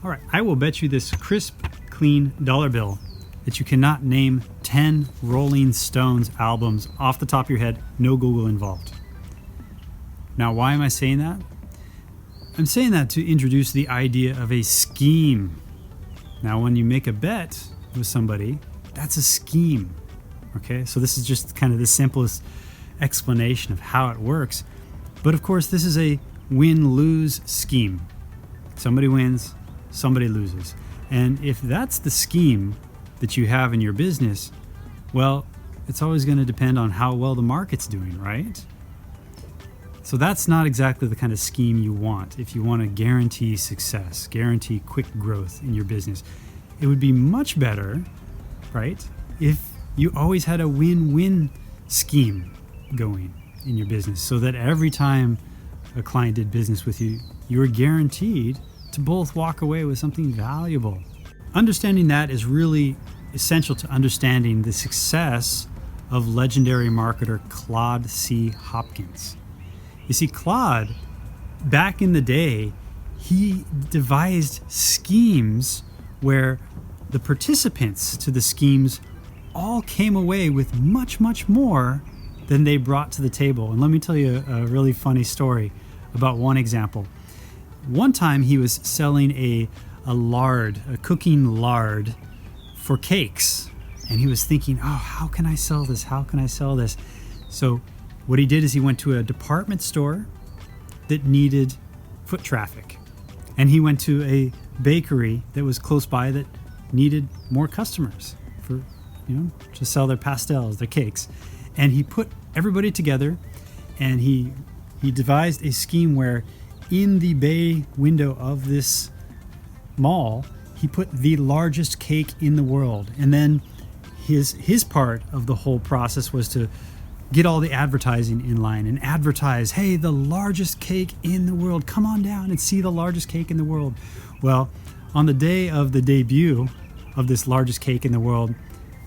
All right, I will bet you this crisp, clean dollar bill that you cannot name 10 Rolling Stones albums off the top of your head, no Google involved. Now, why am I saying that? I'm saying that to introduce the idea of a scheme. Now, when you make a bet with somebody, that's a scheme. Okay, so this is just kind of the simplest explanation of how it works. But of course, this is a win-lose scheme. Somebody wins, somebody loses. And if that's the scheme that you have in your business, well, it's always going to depend on how well the market's doing, right? So that's not exactly the kind of scheme you want if you want to guarantee success, guarantee quick growth in your business. It would be much better, right, if you always had a win-win scheme going in your business so that every time a client did business with you, you were guaranteed to both walk away with something valuable. Understanding that is really essential to understanding the success of legendary marketer Claude C. Hopkins. You see, Claude, back in the day, he devised schemes where the participants to the schemes all came away with much, much more than they brought to the table. And let me tell you a really funny story about one example. One time he was selling a cooking lard for cakes. And he was thinking, oh, how can I sell this? How can I sell this? So what he did is he went to a department store that needed foot traffic. And he went to a bakery that was close by that needed more customers for, to sell their pastels, their cakes. And he put everybody together and he devised a scheme where in the bay window of this mall, he put the largest cake in the world. And then his part of the whole process was to get all the advertising in line and advertise, hey, the largest cake in the world, come on down and see the largest cake in the world. Well, on the day of the debut of this largest cake in the world,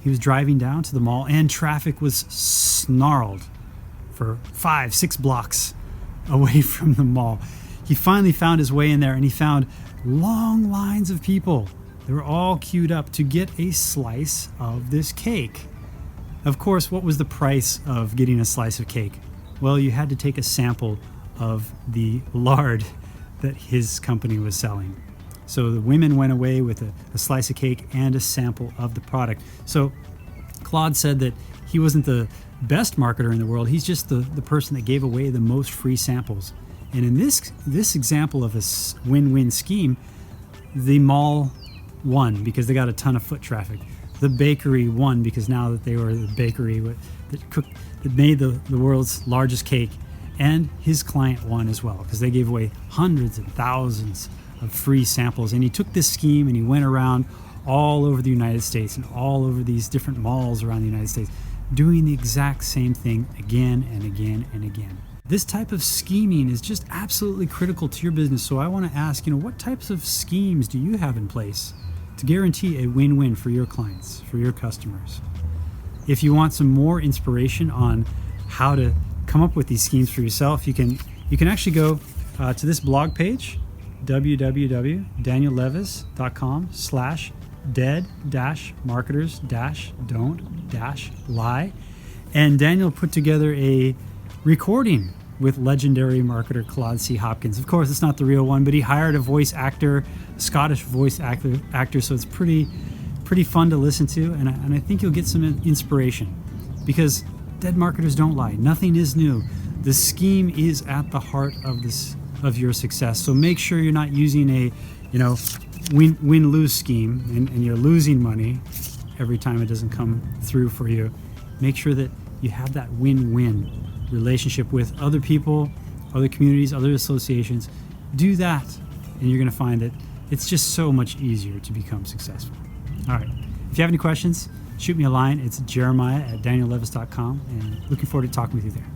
he was driving down to the mall and traffic was snarled for 5-6 blocks away from the mall. He finally found his way in there and he found long lines of people. They were all queued up to get a slice of this cake. Of course, what was the price of getting a slice of cake? Well, you had to take a sample of the lard that his company was selling. So the women went away with a slice of cake and a sample of the product. So Claude said that he wasn't the best marketer in the world. He's just the person that gave away the most free samples. And in this example of a win-win scheme, the mall won because they got a ton of foot traffic. The bakery won because now that they were the bakery that made the world's largest cake, and his client won as well because they gave away hundreds and thousands of free samples. And he took this scheme and he went around all over the United States and all over these different malls around the United States doing the exact same thing again and again and again. This type of scheming is just absolutely critical to your business. So I want to ask, what types of schemes do you have in place to guarantee a win-win for your clients, for your customers? If you want some more inspiration on how to come up with these schemes for yourself, you can actually go to this blog page, www.daniellevis.com/dead-marketers-don't-lie. And Daniel put together a recording with legendary marketer Claude C. Hopkins. Of course, it's not the real one, but he hired a voice actor, a Scottish voice actor, so it's pretty fun to listen to, and I think you'll get some inspiration because dead marketers don't lie. Nothing is new. The scheme is at the heart of your success. So make sure you're not using a win-lose scheme and you're losing money every time it doesn't come through for you. Make sure that you have that win-win relationship with other people, other communities, other associations. Do that, and you're going to find that it's just so much easier to become successful. All right. If you have any questions, shoot me a line. It's jeremiah@daniellevis.com, and looking forward to talking with you there.